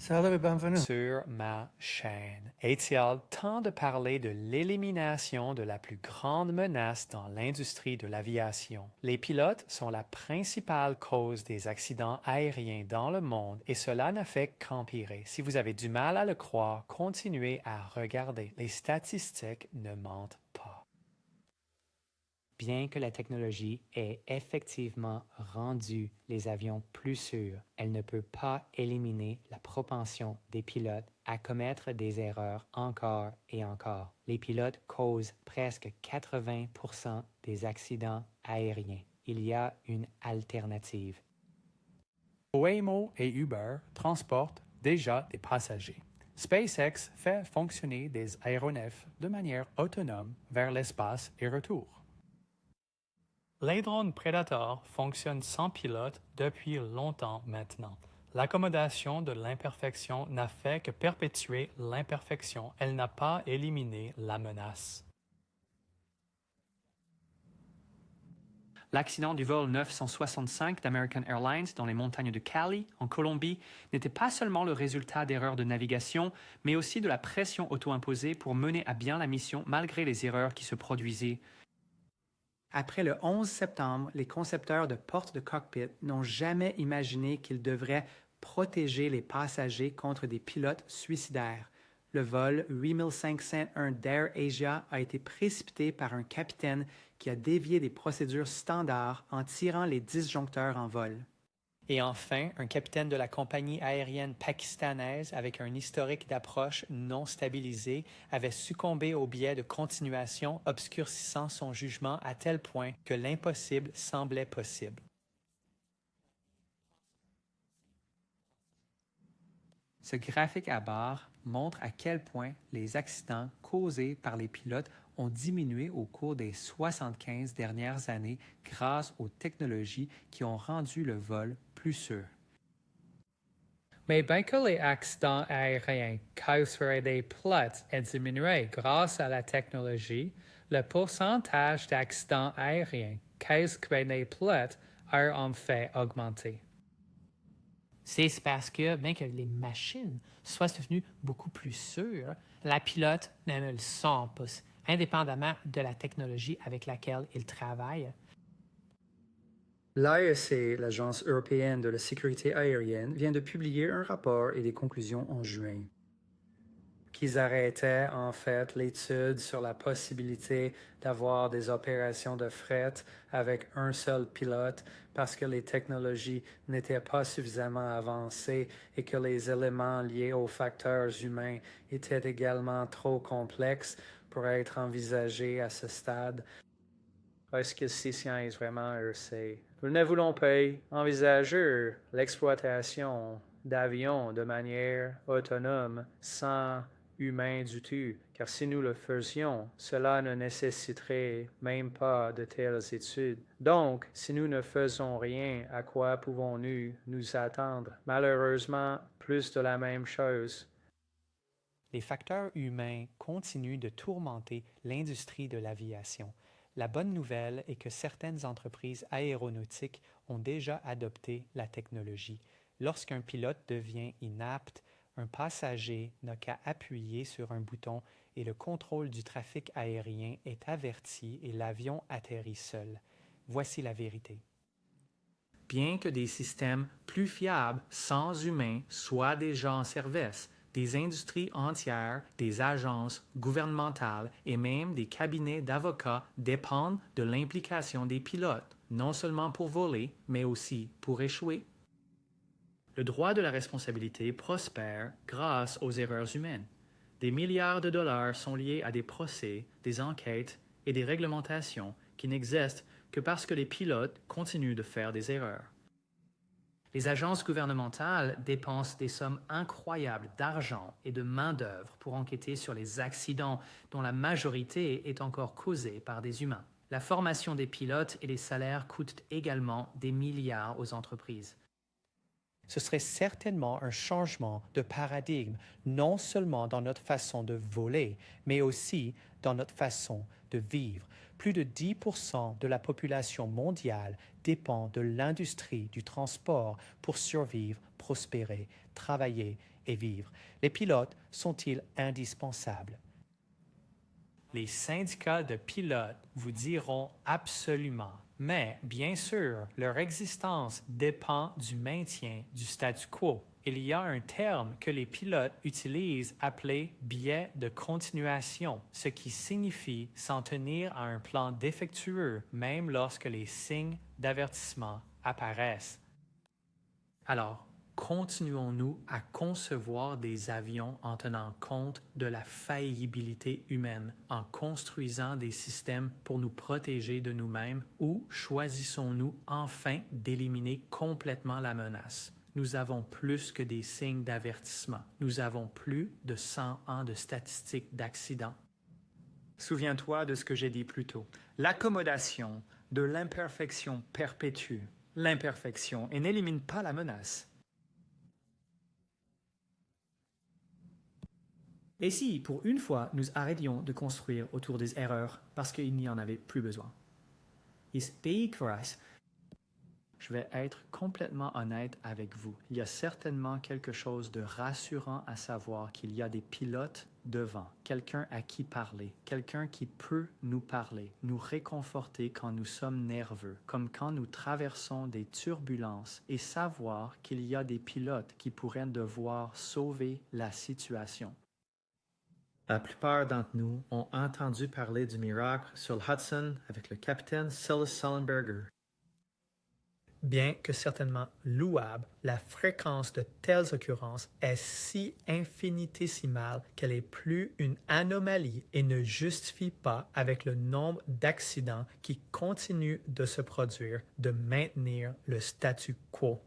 Salut et bienvenue. Sur ma chaîne. Est-il temps de parler de l'élimination de la plus grande menace dans l'industrie de l'aviation? Les pilotes sont la principale cause des accidents aériens dans le monde et cela ne fait qu'empirer. Si vous avez du mal à le croire, continuez à regarder. Les statistiques ne mentent pas. Bien que la technologie ait effectivement rendu les avions plus sûrs, elle ne peut pas éliminer la propension des pilotes à commettre des erreurs encore et encore. Les pilotes causent presque 80% des accidents aériens. Il y a une alternative. Waymo et Uber transportent déjà des passagers. SpaceX fait fonctionner des aéronefs de manière autonome vers l'espace et retour. Les drones Predator fonctionnent sans pilote depuis longtemps maintenant. L'accommodation de l'imperfection n'a fait que perpétuer l'imperfection. Elle n'a pas éliminé la menace. L'accident du vol 965 d'American Airlines dans les montagnes de Cali, en Colombie, n'était pas seulement le résultat d'erreurs de navigation, mais aussi de la pression auto-imposée pour mener à bien la mission malgré les erreurs qui se produisaient. Après le 11 septembre, les concepteurs de portes de cockpit n'ont jamais imaginé qu'ils devraient protéger les passagers contre des pilotes suicidaires. Le vol 8501 d'AirAsia a été précipité par un capitaine qui a dévié des procédures standards en tirant les disjoncteurs en vol. Et enfin, un capitaine de la compagnie aérienne pakistanaise avec un historique d'approche non stabilisé avait succombé au biais de continuation, obscurcissant son jugement à tel point que l'impossible semblait possible. Ce graphique à barres montre à quel point les accidents causés par les pilotes ont diminué au cours des 75 dernières années grâce aux technologies qui ont rendu le vol plus sûr. Mais bien que les accidents aériens causeraient des pilotes et diminueraient grâce à la technologie, le pourcentage d'accidents aériens causés par les pilotes a en fait augmenté. C'est parce que, bien que les machines soient devenues beaucoup plus sûres, la pilote ne le sont pas, indépendamment de la technologie avec laquelle ils travaillent. L'AEC, l'Agence européenne de la sécurité aérienne, vient de publier un rapport et des conclusions en juin. Qu'ils arrêtaient en fait l'étude sur la possibilité d'avoir des opérations de fret avec un seul pilote parce que les technologies n'étaient pas suffisamment avancées et que les éléments liés aux facteurs humains étaient également trop complexes pour être envisagés à ce stade. Est-ce que ces sciences vraiment, c'est nous ne voulons pas envisager l'exploitation d'avions de manière autonome sans humain du tout, car si nous le faisions, cela ne nécessiterait même pas de telles études. Donc, si nous ne faisons rien, à quoi pouvons-nous nous attendre? Malheureusement, plus de la même chose. Les facteurs humains continuent de tourmenter l'industrie de l'aviation. La bonne nouvelle est que certaines entreprises aéronautiques ont déjà adopté la technologie. Lorsqu'un pilote devient inapte, un passager n'a qu'à appuyer sur un bouton et le contrôle du trafic aérien est averti et l'avion atterrit seul. Voici la vérité. Bien que des systèmes plus fiables sans humains soient déjà en service, des industries entières, des agences gouvernementales et même des cabinets d'avocats dépendent de l'implication des pilotes, non seulement pour voler, mais aussi pour échouer. Le droit de la responsabilité prospère grâce aux erreurs humaines. Des milliards de dollars sont liés à des procès, des enquêtes et des réglementations qui n'existent que parce que les pilotes continuent de faire des erreurs. Les agences gouvernementales dépensent des sommes incroyables d'argent et de main-d'œuvre pour enquêter sur les accidents dont la majorité est encore causée par des humains. La formation des pilotes et les salaires coûtent également des milliards aux entreprises. Ce serait certainement un changement de paradigme, non seulement dans notre façon de voler, mais aussi dans notre façon de vivre. Plus de 10% de la population mondiale dépend de l'industrie du transport pour survivre, prospérer, travailler et vivre. Les pilotes sont-ils indispensables? Les syndicats de pilotes vous diront absolument, mais bien sûr, leur existence dépend du maintien du statu quo. Il y a un terme que les pilotes utilisent appelé biais de continuation, ce qui signifie s'en tenir à un plan défectueux même lorsque les signes d'avertissement apparaissent. Alors, continuons-nous à concevoir des avions en tenant compte de la faillibilité humaine, en construisant des systèmes pour nous protéger de nous-mêmes, ou choisissons-nous enfin d'éliminer complètement la menace? Nous avons plus que des signes d'avertissement. Nous avons plus de 100 ans de statistiques d'accidents. Souviens-toi de ce que j'ai dit plus tôt. L'accommodation de l'imperfection perpétue l'imperfection et n'élimine pas la menace. Et si, pour une fois, nous arrêtions de construire autour des erreurs parce qu'il n'y en avait plus besoin? Is big for us. Je vais être complètement honnête avec vous. Il y a certainement quelque chose de rassurant à savoir qu'il y a des pilotes devant, quelqu'un à qui parler, quelqu'un qui peut nous parler, nous réconforter quand nous sommes nerveux, comme quand nous traversons des turbulences, et savoir qu'il y a des pilotes qui pourraient devoir sauver la situation. La plupart d'entre nous ont entendu parler du miracle sur le Hudson avec le capitaine Silas Sullenberger. Bien que certainement louable, la fréquence de telles occurrences est si infinitésimale qu'elle est plus une anomalie et ne justifie pas, avec le nombre d'accidents qui continuent de se produire, de maintenir le statu quo.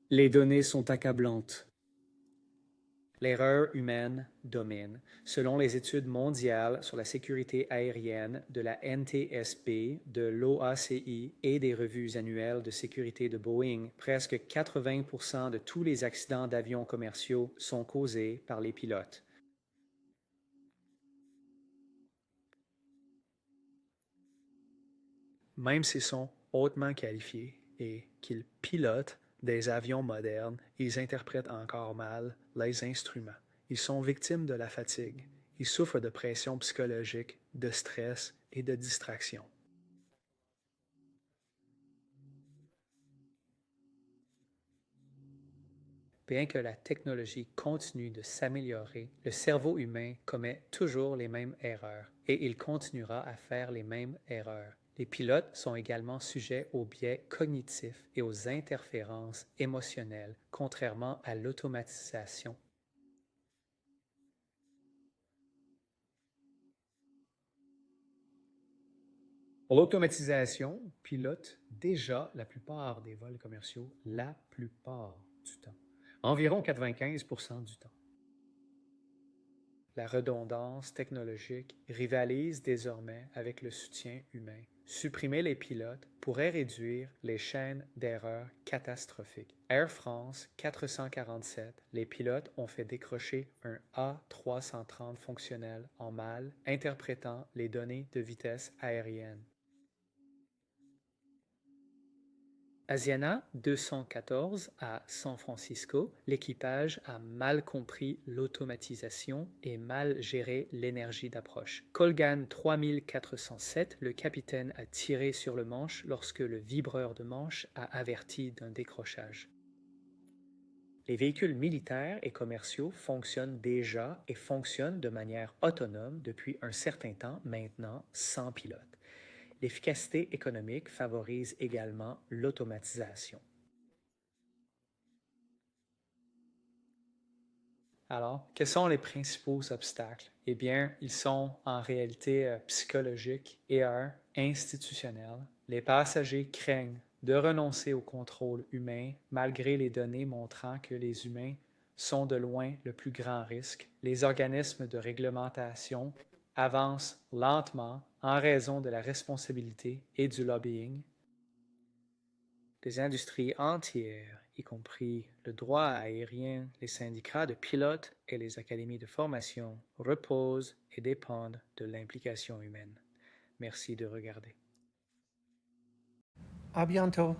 Les données sont accablantes. L'erreur humaine domine. Selon les études mondiales sur la sécurité aérienne de la NTSB, de l'OACI et des revues annuelles de sécurité de Boeing, presque 80% de tous les accidents d'avions commerciaux sont causés par les pilotes. Même s'ils sont hautement qualifiés et qu'ils pilotent des avions modernes, ils interprètent encore mal les instruments. Ils sont victimes de la fatigue. Ils souffrent de pression psychologique, de stress et de distraction. Bien que la technologie continue de s'améliorer, le cerveau humain commet toujours les mêmes erreurs et il continuera à faire les mêmes erreurs. Les pilotes sont également sujets aux biais cognitifs et aux interférences émotionnelles, contrairement à l'automatisation. L'automatisation pilote déjà la plupart des vols commerciaux, la plupart du temps, environ 95% du temps. La redondance technologique rivalise désormais avec le soutien humain. Supprimer les pilotes pourrait réduire les chaînes d'erreurs catastrophiques. Air France 447, les pilotes ont fait décrocher un A330 fonctionnel en mal, interprétant les données de vitesse aérienne. Asiana 214 à San Francisco, l'équipage a mal compris l'automatisation et mal géré l'énergie d'approche. Colgan 3407, le capitaine a tiré sur le manche lorsque le vibreur de manche a averti d'un décrochage. Les véhicules militaires et commerciaux fonctionnent déjà et fonctionnent de manière autonome depuis un certain temps maintenant sans pilote. L'efficacité économique favorise également l'automatisation. Alors, quels sont les principaux obstacles? Eh bien, ils sont en réalité psychologiques et institutionnels. Les passagers craignent de renoncer au contrôle humain malgré les données montrant que les humains sont de loin le plus grand risque. Les organismes de réglementation avancent lentement en raison de la responsabilité et du lobbying. Des industries entières, y compris le droit aérien, les syndicats de pilotes et les académies de formation, reposent et dépendent de l'implication humaine. Merci de regarder. À bientôt.